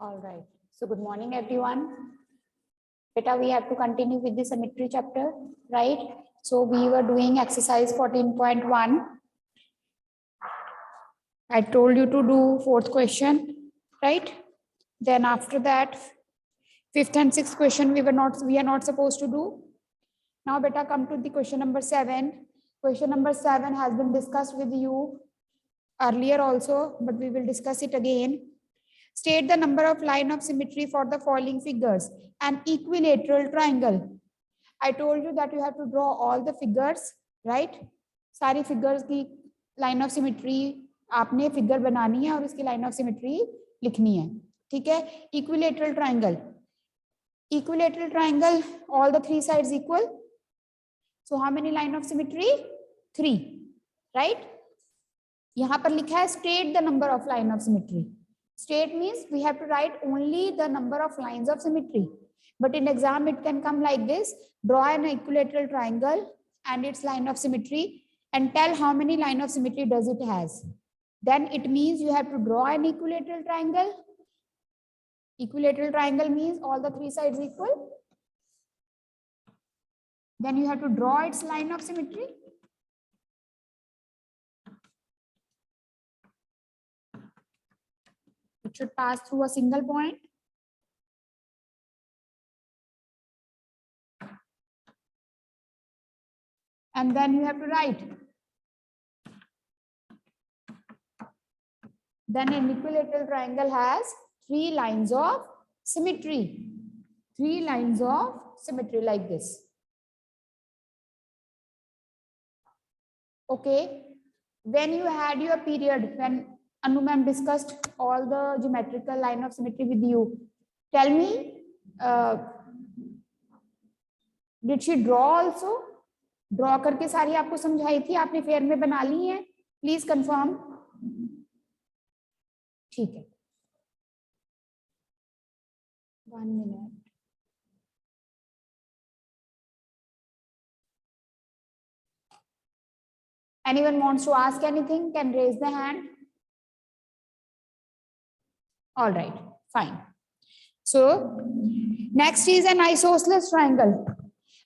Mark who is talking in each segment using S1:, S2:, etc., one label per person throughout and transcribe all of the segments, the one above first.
S1: All right. So good morning, everyone. Beta, we have to continue with the symmetry chapter, right? So we were doing exercise 14.1. I told you to do fourth question, right? Then after that, fifth and sixth question we are not supposed to do. Now, beta, come to the question number 7. Question number 7 has been discussed with you earlier also, but we will discuss it again. State the number of line of symmetry for the following figures. An equilateral triangle. I told you that you have to draw all the figures, right? सारी figures की line of symmetry आपने figure बनानी है और उसकी line of symmetry लिखनी है, ठीक है? Equilateral triangle. Equilateral triangle, all the three sides equal. So how many line of symmetry? 3, right? यहाँ पर लिखा है state the number of line of symmetry. State means we have to write only the number of lines of symmetry. But in exam, it can come like this. Draw an equilateral triangle and its line of symmetry and tell how many line of symmetry does it has. Then it means you have to draw an equilateral triangle. Equilateral triangle means all the three sides equal. Then you have to draw its line of symmetry. It should pass through a single point. And then you have to write. Then an equilateral triangle has 3 lines of symmetry. 3 lines of symmetry like this. Okay. When you had your period, when Anu ma'am discussed all the geometrical line of symmetry with you, tell me, did she draw also? Draw करके सारी आपको समझाई थी, आपने fair में बना ली है? Please confirm. ठीक है, 1 minute. Anyone wants to ask anything can raise the hand. All right, fine. So next is an isosceles triangle.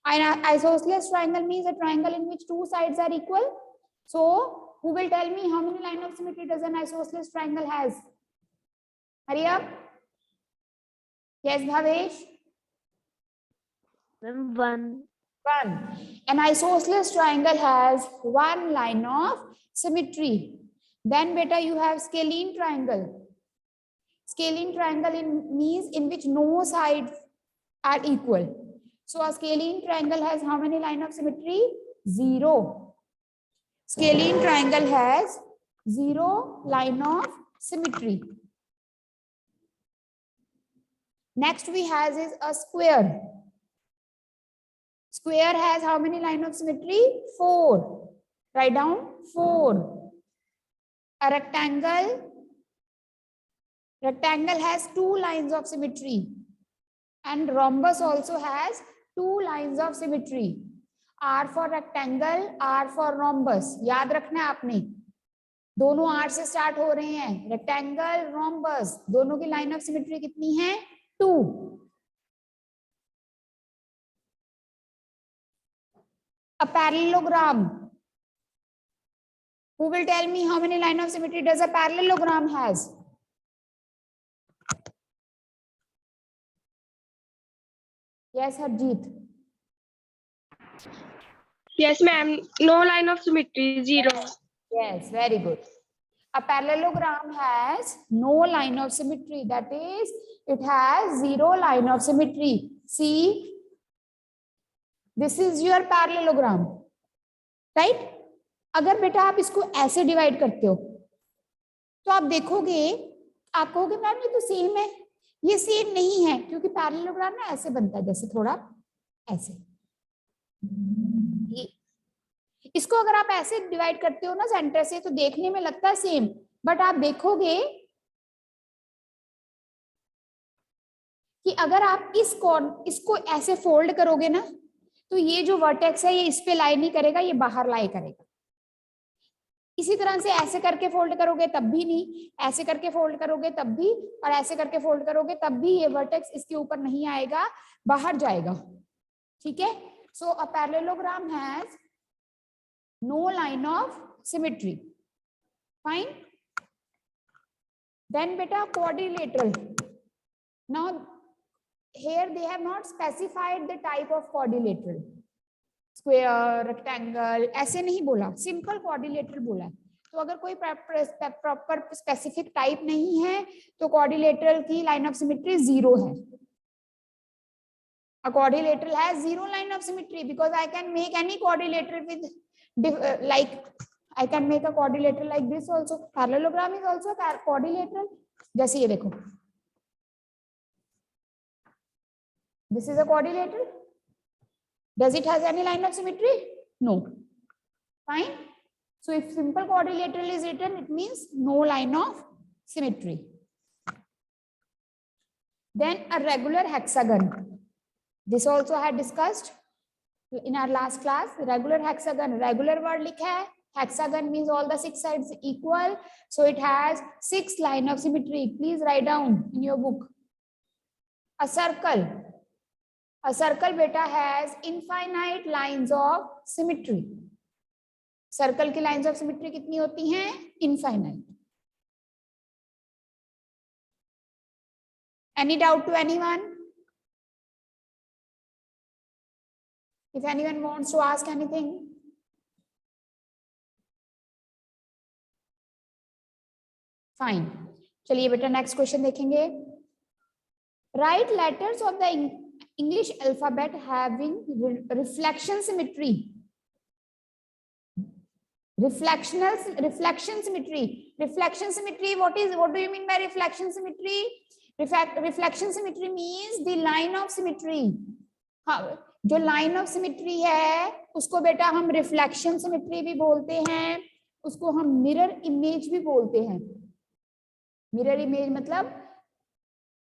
S1: An isosceles triangle means a triangle in which 2 sides are equal. So who will tell me how many line of symmetry does an isosceles triangle has? Hurry up. Yes, Bhavesh.
S2: 1.
S1: An isosceles triangle has 1 line of symmetry. Then beta, you have scalene triangle. Scalene triangle means in which no sides are equal. So a scalene triangle has how many line of symmetry? 0. Scalene triangle has 0 line of symmetry. Next we have is a square. Square has how many line of symmetry? 4. Write down 4. A rectangle has 2 lines of symmetry. And rhombus also has 2 lines of symmetry. R for rectangle, R for rhombus. याद रखना है आपने, दोनों R से start हो रहे हैं. Rectangle, rhombus, दोनों की लाइन ऑफ सिमेट्री कितनी है? 2. A parallelogram. Who will tell me how many line of symmetry does a parallelogram has? Yes, Harjeet.
S2: Yes, ma'am. No line of symmetry. 0.
S1: Yes, very good. A parallelogram has no line of symmetry. That is, it has 0 line of symmetry. See, this is your parallelogram, right? अगर बेटा आप इसको ऐसे divide करते हो तो आप देखोगे, आप कहोगे मैम ये तो सेम है. ये सेम नहीं है क्योंकि पैरेललोग्राम ना ऐसे बनता है, जैसे थोड़ा ऐसे. इसको अगर आप ऐसे डिवाइड करते हो ना सेंटर से तो देखने में लगता है सेम, बट आप देखोगे कि अगर आप इसको ऐसे फोल्ड करोगे ना तो ये जो वर्टेक्स है ये इस पे लाई नहीं करेगा, ये बाहर लाई करेगा. इसी तरह से ऐसे करके फोल्ड करोगे तब भी नहीं, ऐसे करके फोल्ड करोगे तब भी, और ऐसे करके फोल्ड करोगे तब भी ये वर्टेक्स इसके ऊपर नहीं आएगा, बाहर जाएगा। ठीक है, so a parallelogram has no line of symmetry. Fine. Then बेटा quadrilateral. Now here they have not specified the type of quadrilateral, square, rectangle, ऐसे नहीं बोला, सिंपल quadrilateral बोला। तो अगर कोई प्रॉपर स्पेसिफिक टाइप नहीं है तो quadrilateral की लाइन ऑफ सिमेट्री 0 है। A quadrilateral has 0 line of symmetry because I can make any quadrilateral with like I can make a quadrilateral like this also. Parallelogram is also a quadrilateral. जैसे ये देखो, this is a quadrilateral. Does it has any line of symmetry? No. Fine. So if simple quadrilateral is written, it means no line of symmetry. Then a regular hexagon. This also I had discussed in our last class. Regular hexagon, regular word लिखा है, hexagon means all the 6 sides equal, so it has 6 line of symmetry. Please write down in your book. A circle beta has infinite lines of symmetry. Circle की lines of symmetry कितनी होती हैं? Infinite. Any doubt to anyone? If anyone wants to ask anything? Fine. चलिए बेटा next question देखेंगे. Write letters of the English alphabet having reflection symmetry. Reflection symmetry. Reflection symmetry. What do you mean by reflection symmetry? Reflection symmetry means the line of symmetry. हाँ, जो line of symmetry है उसको बेटा हम reflection symmetry भी बोलते हैं, उसको हम मिरर इमेज भी बोलते हैं. मिरर इमेज मतलब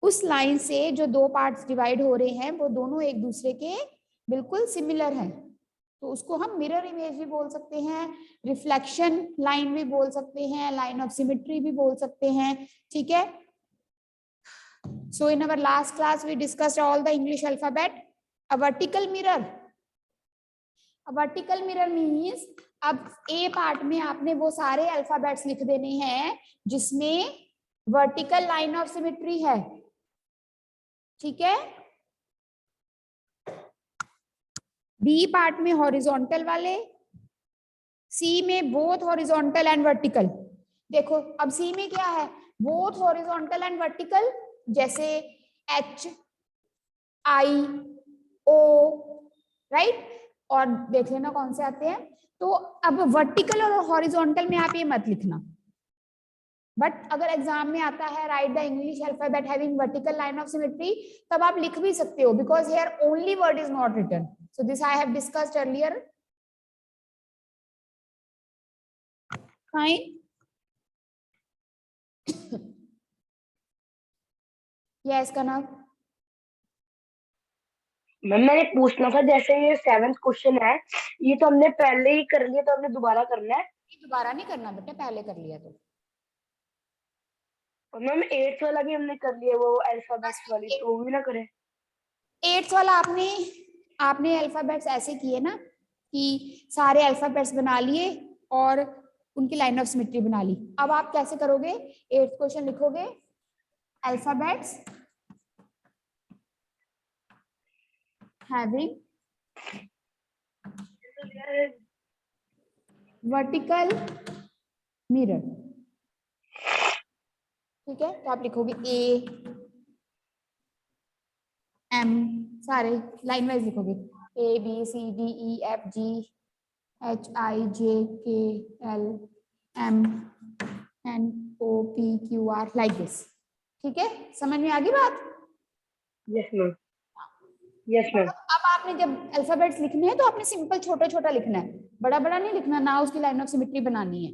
S1: उस लाइन से जो दो पार्ट्स डिवाइड हो रहे हैं वो दोनों एक दूसरे के बिल्कुल सिमिलर हैं, तो उसको हम मिरर इमेज भी बोल सकते हैं, रिफ्लेक्शन लाइन भी बोल सकते हैं, लाइन ऑफ सिमेट्री भी बोल सकते हैं. ठीक है. So in our last class we discussed all the English alphabet. A vertical mirror. A vertical mirror means अब ए पार्ट में आपने वो सारे अल्फाबेट्स लिख देने हैं जिसमें वर्टिकल लाइन ऑफ सिमेट्री है. ठीक है. बी पार्ट में हॉरिजॉन्टल वाले, सी में बोथ हॉरिजॉन्टल एंड वर्टिकल. देखो अब सी में क्या है? बोथ हॉरिजॉन्टल एंड वर्टिकल, जैसे एच, आई, ओ, राइट. और देख लेना कौन से आते हैं. तो अब वर्टिकल और हॉरिजॉन्टल में आप ये मत लिखना, बट अगर एग्जाम में आता है write the English alphabet having vertical line of symmetry, तब आप लिख भी सकते हो, because here only word is not written. So this I have discussed earlier. Fine. Yes Kanak.
S3: Ma'am मैंने पूछना था, जैसे ये 7th क्वेश्चन है, ये तो हमने पहले ही कर लिया, तो हमने दोबारा करना है?
S1: दोबारा नहीं करना बेटा, पहले कर लिया तो.
S3: और मैम 8th वाला भी हमने कर लिया, वो अल्फाबेट्स वाली, तो वो भी ना करें?
S1: 8th वाला आपने अल्फाबेट्स ऐसे किए ना कि सारे अल्फाबेट्स बना लिए और उनकी लाइन ऑफ सिमेट्री बना ली. अब आप कैसे करोगे? 8th क्वेश्चन लिखोगे अल्फाबेट्स having vertical mirror. ठीक है. तो आप लिखोगे ए, एम, सारे लाइन वाइज लिखोगे, A B C D E F G H I J K L M N O P Q R, like this. ठीक है. समझ में आ गई बात?
S3: Yes ma'am. Yes ma'am.
S1: अब आपने जब अल्फाबेट्स लिखने हैं तो आपने सिंपल छोटा छोटा लिखना है, बड़ा बड़ा नहीं लिखना, ना उसकी लाइन ऑफ सिमेट्री बनानी है.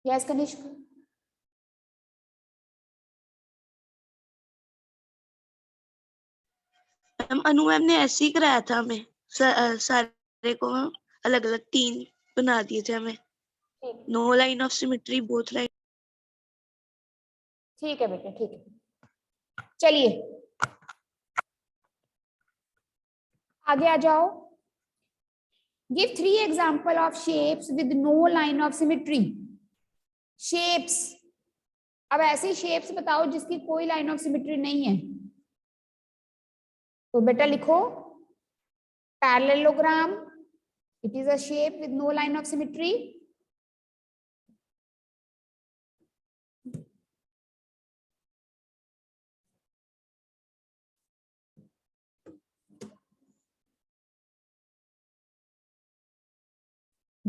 S1: यस कनिष्क.
S4: अनु मैम ने ऐसे ही कराया था हमें, सारे को अलग अलग 3 बना दिए थे हमें। No line of symmetry, both line.
S1: ठीक है बेटे, ठीक है, चलिए आगे आ जाओ। Give 3 example of shapes with no line of symmetry. Shapes, अब ऐसी शेप्स बताओ जिसकी कोई लाइन ऑफ सिमेट्री नहीं है। तो बेटा लिखो parallelogram, it is a shape with no line of symmetry.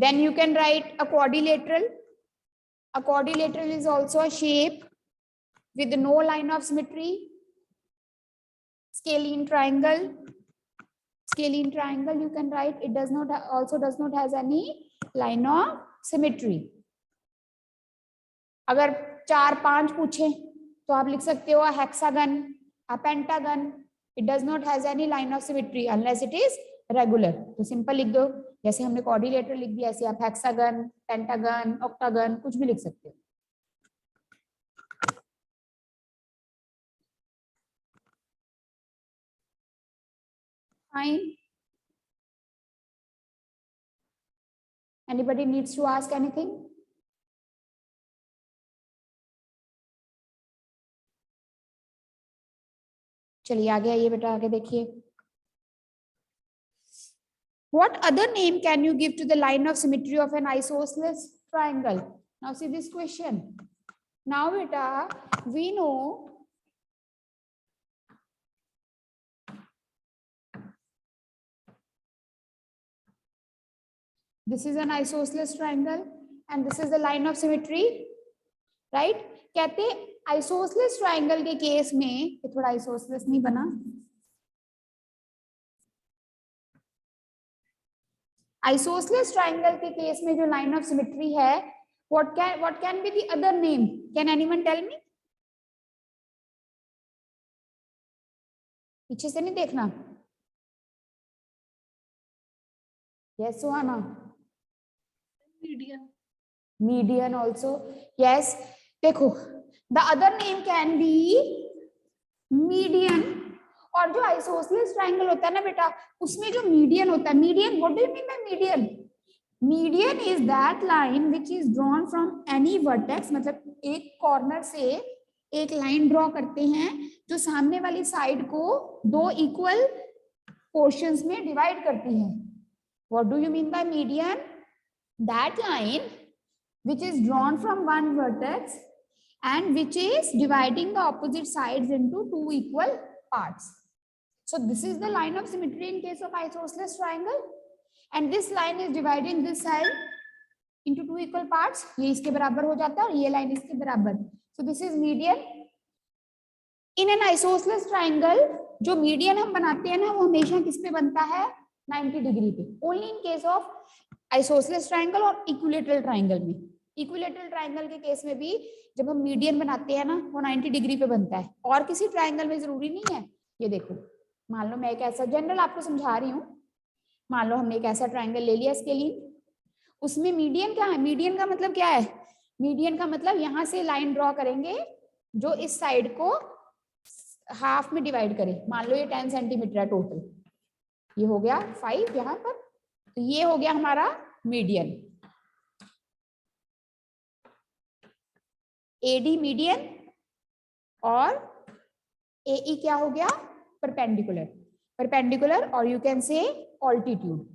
S1: Then you can write a quadrilateral. A quadrilateral is also a shape with no line of symmetry. Scalene triangle. Scalene triangle you can write, it does not also does not has any line of symmetry. अगर 4-5 पूछे तो आप लिख सकते हो hexagon, a pentagon. It does not has any line of symmetry unless it is regular. तो simple लिख दो, जैसे हमने क्वाड्रिलेटरल लिख दिया, ऐसे आप हेक्सागन, पेंटागन, ऑक्टागन कुछ भी लिख सकते हो। Fine. Anybody needs to ask anything? चलिए आगे आइए बेटा, आगे देखिए। What other name can you give to the line of symmetry of an isosceles triangle? Now see this question. Now beta, we know this is an isosceles triangle and this is the line of symmetry, right? कहते isosceles triangle के case में, ये थोड़ा isosceles नहीं बना, isosceles triangle के case में जो लाइन ऑफ सिमेट्री है, what can be the other name? Can anyone tell me? पीछे से नहीं देखना। Yes, Suhana. Median also. Yes. देखो, the other name can be median. और जो आइसोसेलेस ट्रायंगल होता है ना बेटा, उसमें जो मीडियन होता है, median, what do you mean by median? Median is that line which is drawn from any vertex, मतलब एक कॉर्नर से एक लाइन ड्रॉ करते हैं जो सामने वाली साइड को 2 इक्वल पोर्शंस में डिवाइड करती है। What do you mean by median? That line which is drawn from one vertex and which is dividing the opposite sides into 2 equal parts. So this is the line of symmetry in case of isosceles triangle, and this line is dividing this side into 2 equal parts. ये इसके बराबर हो जाता है और ये line इसके बराबर. So this is median. In an isosceles triangle, जो median हम बनाते हैं ना, वो हमेशा किस पे बनता है? 90 डिग्री पे. Only in case of isosceles triangle और equilateral triangle में. इक्विलेटरल ट्रायंगल के केस में भी जब हम मीडियन बनाते हैं ना, वो 90 डिग्री पे बनता है, और किसी ट्रायंगल में जरूरी नहीं है। ये देखो, मान लो मैं एक ऐसा जनरल आपको समझा रही हूँ, मान लो हमने एक ऐसा ट्रायंगल ले लिया इसके लिए, उसमें मीडियन क्या है? मीडियन का मतलब क्या है? मीडियन का मतलब यहाँ से लाइन ड्रॉ करेंगे जो इस साइड को हाफ में डिवाइड करे। मान लो ये 10 सेंटीमीटर है टोटल, ये हो गया 5 यहाँ पर, तो ये हो गया हमारा मीडियन। AD मीडियन और AE क्या हो गया? परपेंडिकुलर। परपेंडिकुलर और यू कैन से ऑल्टीट्यूड,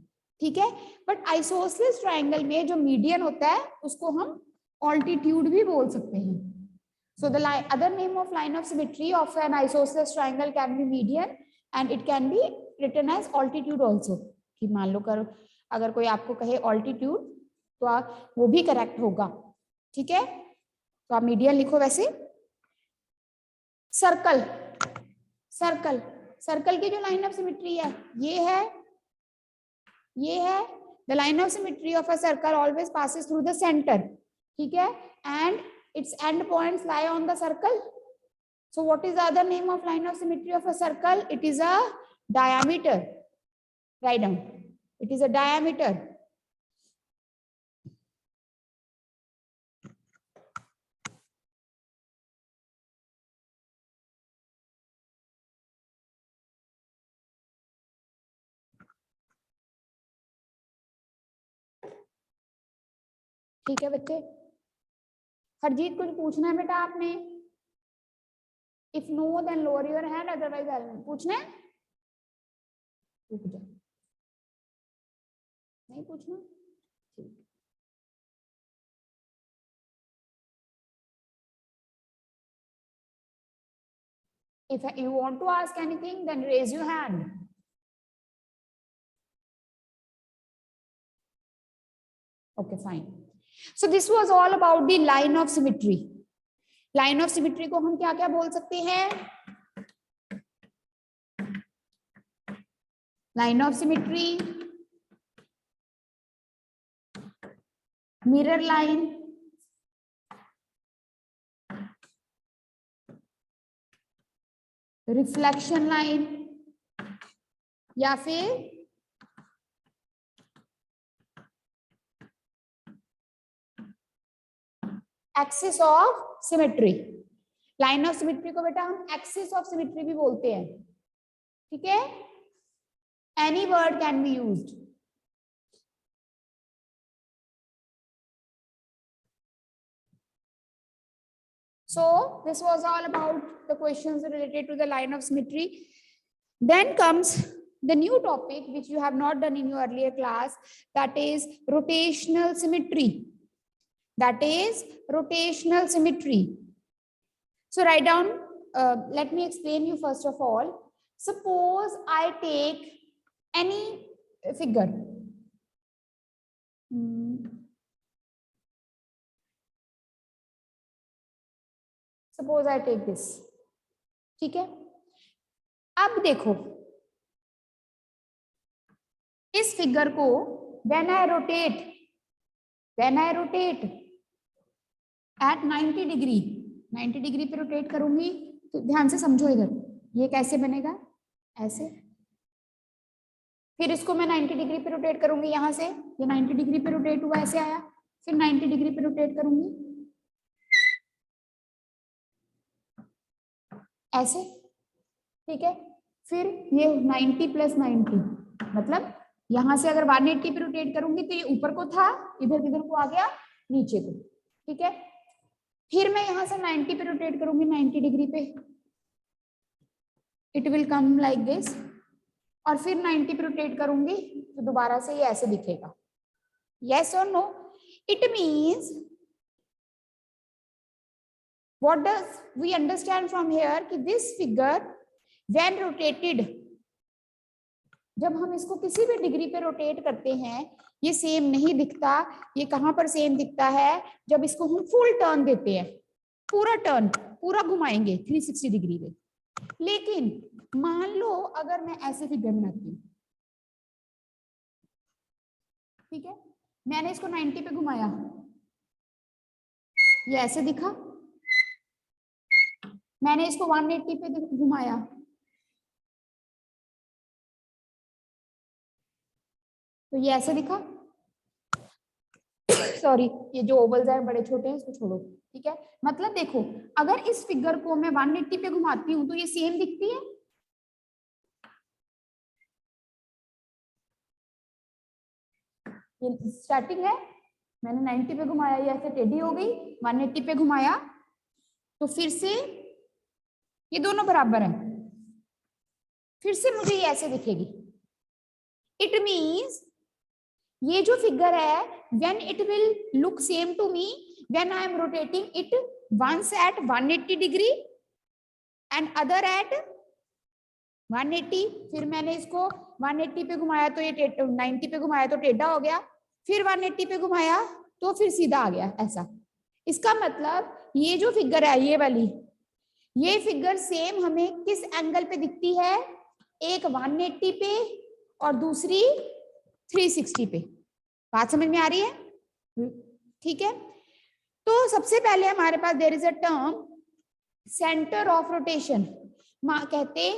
S1: ठीक है। बट आइसोसेलेस ट्रायंगल में जो मीडियन होता है उसको हम ऑल्टीट्यूड भी बोल सकते हैं। So the other name of line of symmetry of an isosceles triangle can be median and it can be written as altitude also. कि मान लो करो अगर कोई आपको कहे ऑल्टीट्यूड तो आप वो भी करेक्ट होगा, ठीक है। तो आप मीडियन लिखो। वैसे सर्कल, सर्कल, सर्कल की जो लाइन ऑफ सिमेट्री है ये है, ये है। The line of symmetry of a circle always passes through the centre, ठीक है, and its end points lie on the circle. So what is the other name of line of symmetry of a circle? It is a diameter. Write down, it is a diameter. ठीक है बच्चे, हरजीत कुछ पूछना है बेटा आपने? If no then lower your hand, otherwise I पूछना है? रुक जाओ, नहीं पूछना? ठीक। If you want to ask anything, then raise your hand. Okay, fine. So this was all about the line of symmetry. Line of symmetry को हम क्या क्या बोल सकते हैं? Line of symmetry, mirror line, reflection line, या फिर axis of symmetry. Line of symmetry को बेटा हम एक्सिस ऑफ सिमेट्री भी बोलते हैं, ठीक है? Any word can be used. So this was all about the questions related to the line of symmetry. Then comes the new topic which you have not done in your earlier class, that is rotational symmetry. That is rotational symmetry. So write down, let me explain you first of all. Suppose I take any figure. Suppose I take this, ठीक है? अब देखो इस figure को when I rotate at 90 degree, 90 degree पे rotate करूंगी तो ध्यान से समझो इधर, ये कैसे बनेगा? ऐसे। फिर इसको मैं 90 डिग्री पे रोटेट करूंगी, यहां से ये 90 डिग्री पे रोटेट हुआ, ऐसे आया। फिर 90 डिग्री पे रोटेट करूंगी, ऐसे, ठीक है? फिर ये 90 + 90, मतलब यहां से अगर 180 पे रोटेट करूंगी तो ये ऊपर को था, इधर किधर को आ गया? नीचे को, ठीक है? फिर मैं यहां से 90 पे रोटेट करूंगी, 90 डिग्री पे, it will come like this. और फिर 90 पे रोटेट करूंगी तो दोबारा से ये ऐसे दिखेगा। यस और no? It means what does we understand from here कि this figure when rotated, जब हम इसको किसी भी डिग्री पे रोटेट करते हैं ये सेम नहीं दिखता। ये कहां पर सेम दिखता है? जब इसको हम फुल टर्न देते हैं, पूरा टर्न, पूरा घुमाएंगे 360 डिग्री पे। लेकिन मान लो अगर मैं ऐसे फिगर बनाती हूँ, ठीक है? मैंने इसको 90 पे घुमाया, ये ऐसे दिखा। मैंने इसको 180 पे घुमाया, तो ये ऐसे दिखा। सॉरी, ये जो ओवल्स है बड़े छोटे हैं, इसको छोड़ो, ठीक है? मतलब देखो, अगर इस फिगर को मैं 180 पे घुमाती हूँ तो ये सेम दिखती है। ये स्टार्टिंग है, मैंने 90 पे घुमाया, ये ऐसे टेढ़ी हो गई, 180 पे घुमाया तो फिर से ये दोनों बराबर हैं, फिर से मुझे ये ऐसे दिखेगी। इट मीन्स ये जो फिगर है, when it will look same to me when I am rotating it once at 180 degree and other at 180। फिर मैंने इसको 180 पे घुमाया तो ये 90 पे घुमाया तो टेढ़ा हो गया, फिर 180 पे घुमाया तो फिर सीधा आ गया, ऐसा। इसका मतलब ये जो फिगर है, ये वाली, ये फिगर सेम हमें किस एंगल पे दिखती है? एक 180 पे और दूसरी 360 पे। बात समझ में आ रही है? ठीक है। तो सबसे पहले हमारे पास there is a term centre of rotation. कहते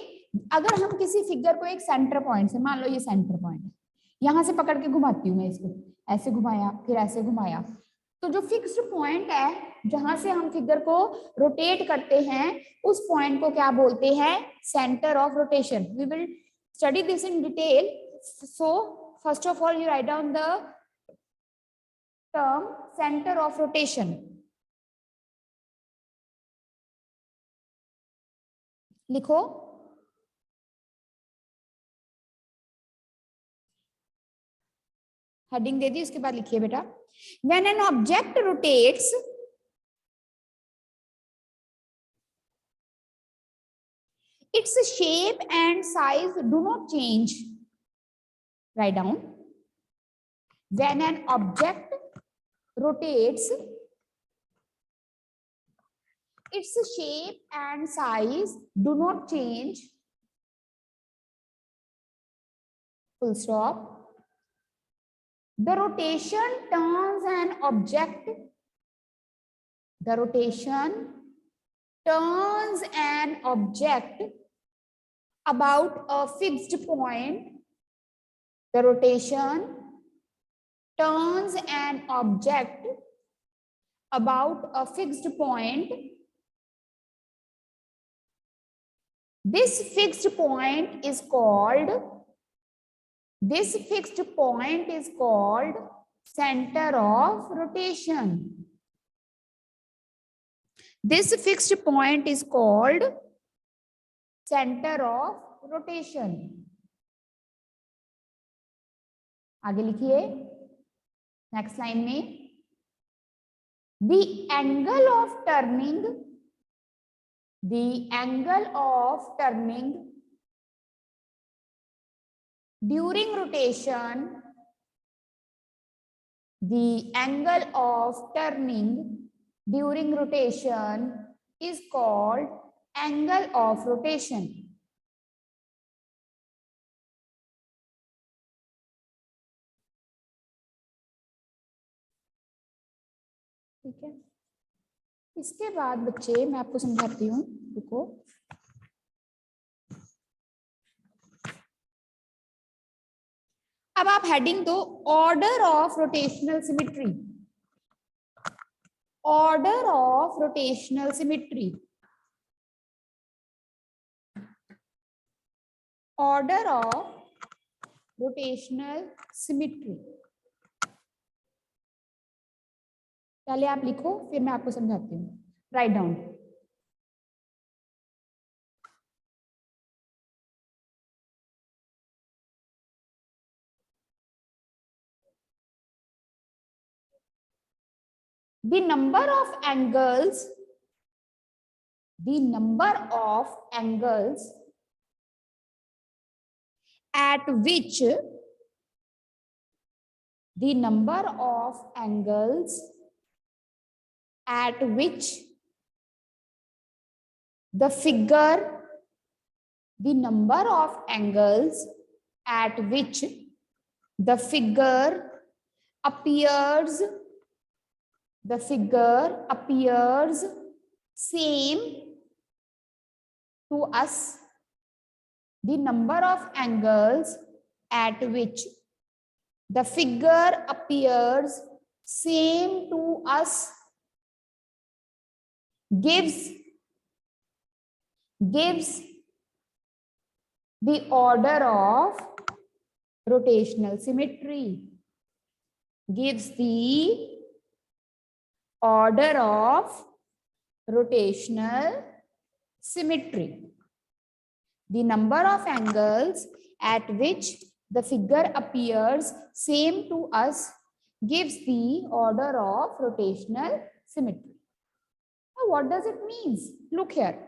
S1: अगर हम किसी फिगर को एक सेंटर पॉइंट से, मान लो ये सेंटर पॉइंट है, यहां से पकड़ के घुमाती हूँ मैं इसको, ऐसे घुमाया फिर ऐसे घुमाया, तो जो फिक्स्ड पॉइंट है जहां से हम फिगर को रोटेट करते हैं उस पॉइंट को क्या बोलते हैं? Centre of rotation. We will study this in detail. So first of all you write down the term center of rotation. लिखो, हेडिंग दे दी, उसके बाद लिखिए बेटा, when an object rotates its shape and size do not change. Write down, when an object rotates its shape and size do not change, full stop. The rotation turns an object, the rotation turns an object about a fixed point. The rotation turns an object about a fixed point. This fixed point is called center of rotation. This fixed point is called center of rotation. आगे लिखिए, next line में, the angle of turning during rotation, the angle of turning during rotation is called angle of rotation. ठीक है, इसके बाद बच्चे मैं आपको समझाती हूँ, देखो, अब आप हेडिंग दो, order of rotational symmetry. Order of rotational symmetry. Order of rotational symmetry. पहले आप लिखो, फिर मैं आपको समझाती हूँ. Write down, the number of angles at which the figure appears same to us. The number of angles at which the figure appears same to us gives the order of rotational symmetry. Gives the order of rotational symmetry. The number of angles at which the figure appears same to us gives the order of rotational symmetry. Now, what does it mean? Look here.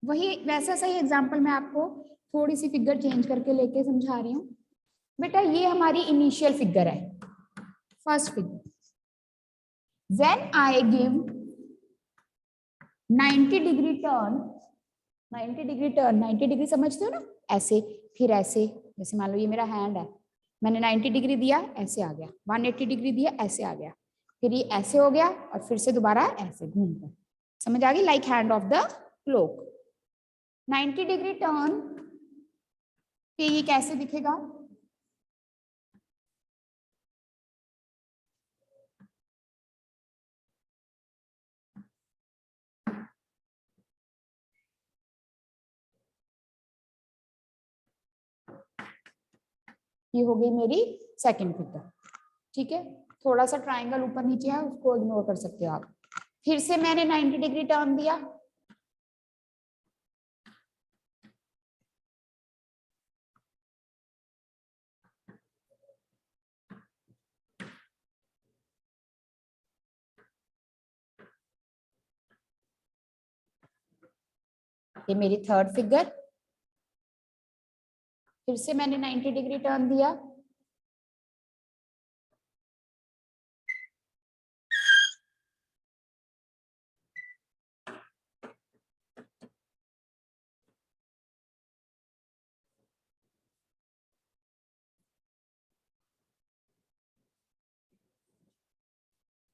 S1: वही वैसा सही example मैं आपको थोड़ी सी figure change करके लेके समझा रही हूँ. बेटा ये हमारी इनिशियल फिगर है, first figure. When I give 90 degree turn, 90 degree समझते हो ना, ऐसे फिर ऐसे, जैसे मान लो ये मेरा हैंड है, मैंने 90 डिग्री दिया, ऐसे आ गया, 180 डिग्री दिया, ऐसे आ गया, फिर ये ऐसे हो गया और फिर से दोबारा ऐसे घूमकर, समझ आ गई, like hand of the clock. 90 degree turn पे ये कैसे दिखेगा? ये हो गई मेरी सेकंड फिगर। ठीक है, थोड़ा सा ट्रायंगल ऊपर नीचे है, उसको इग्नोर कर सकते हो आप। फिर से मैंने 90 डिग्री टर्न दिया, ये मेरी थर्ड फिगर। फिर से मैंने 90 डिग्री टर्न दिया,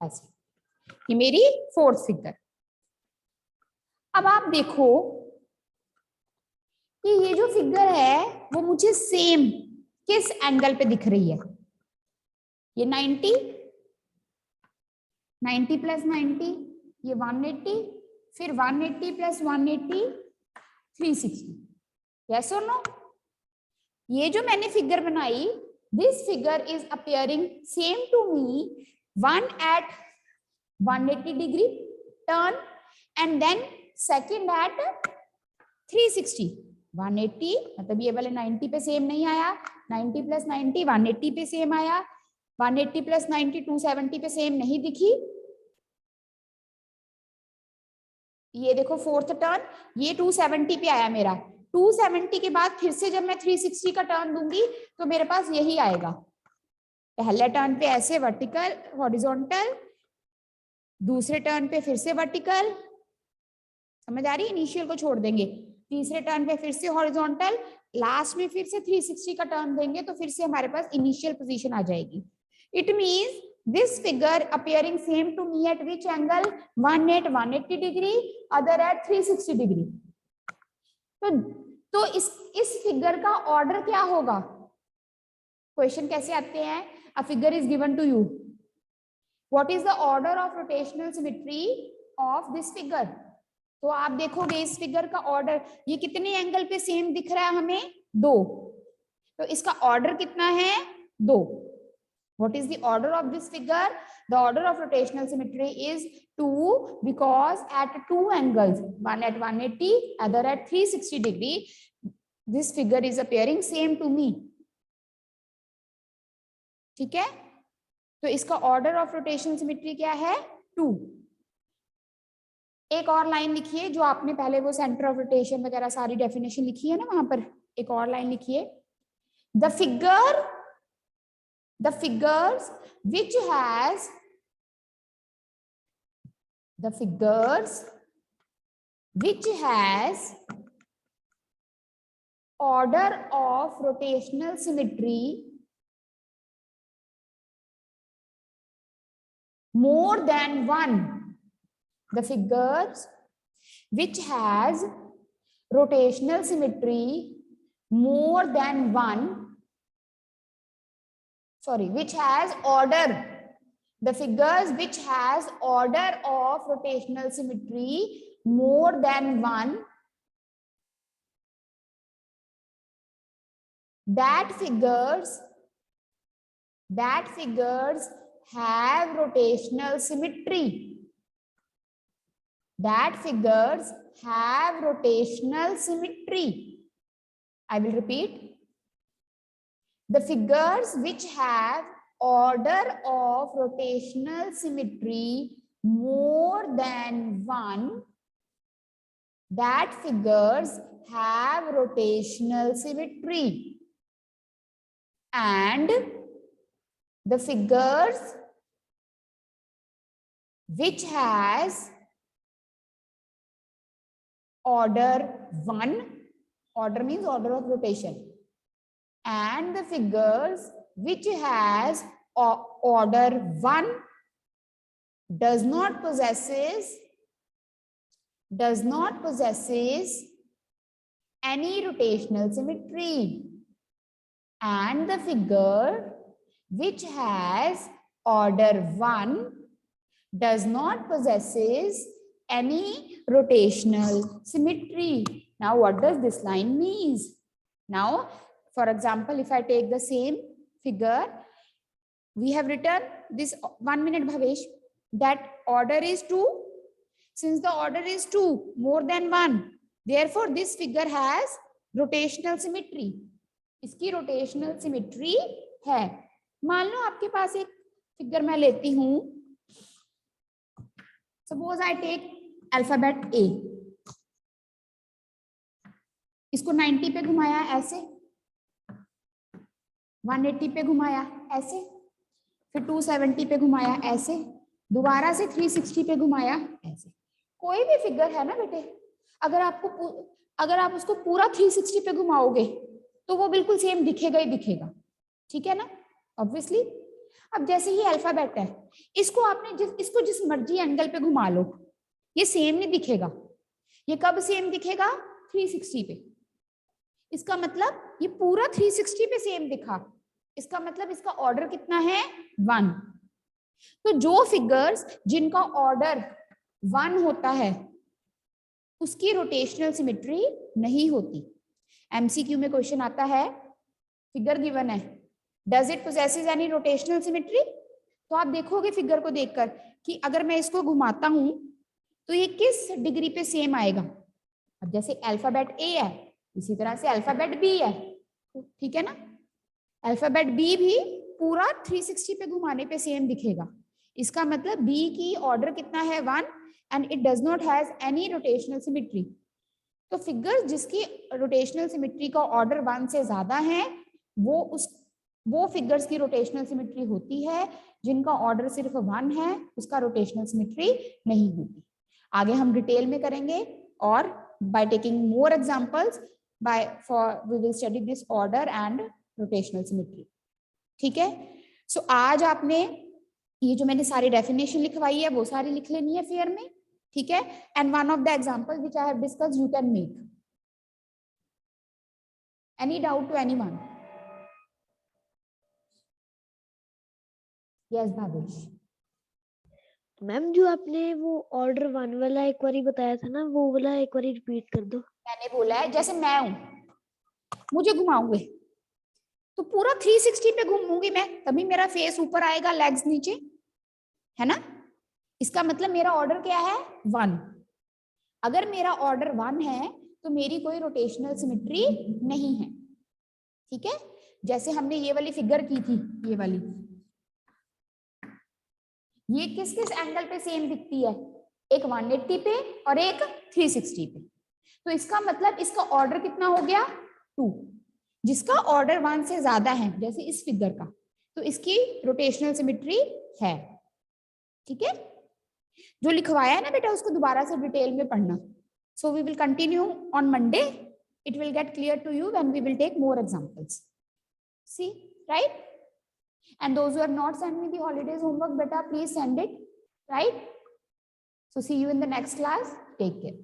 S1: ऐसे। ये मेरी फोर्थ फिगर। अब आप देखो कि ये जो फिगर है वो मुझे सेम किस एंगल पे दिख रही है। ये 90, 90 प्लस 90, ये 180, फिर 180 प्लस 180, 360। यस और नो? ये जो मैंने फिगर बनाई, this figure is appearing same to me, one at 180 degree turn and then second at 360। 180 मतलब ये वाले 90 पे सेम नहीं आया, 90 प्लस 90 180 पे सेम आया, 180 प्लस 90 270 पे सेम नहीं दिखी। ये देखो फोर्थ टर्न, ये 270 पे आया मेरा। 270 के बाद फिर से जब मैं 360 का टर्न दूंगी तो मेरे पास यही आएगा। पहले टर्न पे ऐसे वर्टिकल हॉरिजॉन्टल, दूसरे टर्न पे फिर से वर्टिकल, समझ आ रही है? इनिशियल को छोड़ देंगे, तीसरे टर्न पे फिर से हॉरिजॉन्टल, लास्ट में फिर से 360 का टर्न देंगे तो फिर से हमारे पास इनिशियल पोजीशन आ जाएगी। It means this figure appearing same to me at which angle? One at 180 degree, other at 360 degree. तो इस फिगर का ऑर्डर क्या होगा? क्वेश्चन कैसे आते हैं? A figure is given to you. What is the order of rotational symmetry of this figure? तो आप देखोगे इस फिगर का ऑर्डर, ये कितने एंगल पे सेम दिख रहा है हमें? 2। तो इसका ऑर्डर कितना है? 2। What is the order of this figure? The order of rotational symmetry is 2 because at two angles, one at 180, other at 360 degree, this figure is appearing same to me. ठीक है? तो इसका order of rotational symmetry क्या है? 2. एक और line लिखिए जो आपने पहले वो सेंटर ऑफ रोटेशन वगैरह सारी डेफिनेशन लिखी है ना, वहां पर एक और लाइन लिखिए। The figures which has order of rotational symmetry more than 1. The figures which has rotational symmetry more than 1, which has order, the figures which has order of rotational symmetry more than 1, that figures have rotational symmetry. That figures have rotational symmetry. I will repeat. The figures which have order of rotational symmetry more than 1, that figures have rotational symmetry. And the figures which has order 1, order means order of rotation, and the figures which has order 1 does not possesses any rotational symmetry, and the figure which has order 1 does not possesses any rotational symmetry. Now what does this line means? Now for example, if I take the same figure, we have written this 1 minute Bhavesh, that order is 2. Since the order is 2 more than 1, therefore this figure has rotational symmetry. इसकी rotational symmetry है. मान लो आपके पास एक figure मैं लेती हूं, suppose I take alphabet A, इसको 90 पे घुमाया ऐसे, 180 पे घुमाया ऐसे, फिर 270 पे घुमाया ऐसे, दोबारा से 360 पे घुमाया ऐसे. कोई भी फिगर है ना बेटे, अगर आप उसको पूरा 360 पे घुमाओगे तो वो बिल्कुल सेम दिखेगा ही दिखेगा. ठीक है ना, ऑब्वियसली. अब जैसे ये अल्फाबेट है, इसको जिस मर्जी एंगल पे घुमा लो, ये सेम नहीं दिखेगा. ये कब सेम दिखेगा? 360 पे. इसका मतलब ये पूरा 360 पे सेम दिखा, इसका मतलब इसका ऑर्डर कितना है? 1. तो जो फिगर्स जिनका ऑर्डर 1 होता है उसकी रोटेशनल सिमेट्री नहीं होती. एमसीक्यू में क्वेश्चन आता है, फिगर गिवन है, does it possesses any rotational symmetry? तो आप देखोगे फिगर को देखकर कि अगर मैं इसको घुमाता हूं तो ये किस डिग्री पे सेम आएगा. अब जैसे अल्फाबेट ए है, इसी तरह से अल्फाबेट बी है. ठीक है ना, अल्फाबेट बी भी पूरा 360 पे घुमाने पे सेम दिखेगा. इसका मतलब बी की ऑर्डर कितना है? 1, and it does not has any rotational symmetry. तो फिगर जिसकी रोटेशनल सिमेट्री का ऑर्डर 1 से ज्यादा है, वो फिगर्स की रोटेशनल सिमेट्री होती है. जिनका ऑर्डर सिर्फ 1 है, उसका रोटेशनल सिमेट्री नहीं होती. आगे हम डिटेल में करेंगे, और by taking more examples, we will study this order and rotational symmetry. ठीक है. सो आज आपने ये जो मैंने सारी डेफिनेशन लिखवाई है वो सारी लिख लेनी है फेयर में. ठीक है. And one of the example which I have discussed you can make. Any doubt to anyone? Yes Bhavesh.
S5: Ma'am जो आपने वो ऑर्डर 1 वाला एक बारी बताया था ना, वो वाला एक बारी रिपीट कर दो.
S1: मैंने बोला है जैसे मैं हूं, मुझे घुमाओगे तो पूरा 360 पे घूमूंगी मैं, तभी मेरा फेस ऊपर आएगा, लेग्स नीचे, है ना. इसका मतलब मेरा ऑर्डर क्या है? 1. अगर मेरा ऑर्डर 1 है तो मेरी कोई रोटेशनल सिमेट्री नहीं है. ठीक है. जैसे हमने ये वाली फिगर की थी, ये वाली, ये किस किस एंगल पे सेम दिखती है? एक 180 पे और एक 360 पे. तो इसका मतलब इसका ऑर्डर कितना हो गया? 2. जिसका ऑर्डर 1 से ज्यादा है, जैसे इस फिगर का, तो इसकी रोटेशनल सिमेट्री है. ठीक है. जो लिखवाया है ना बेटा, उसको दोबारा से डिटेल में पढ़ना. So we will continue on Monday. It will get clear to you when we will take more examples. See, right? And those who have not sent me the holidays homework, beta, please send it, right? So see you in the next class. Take care.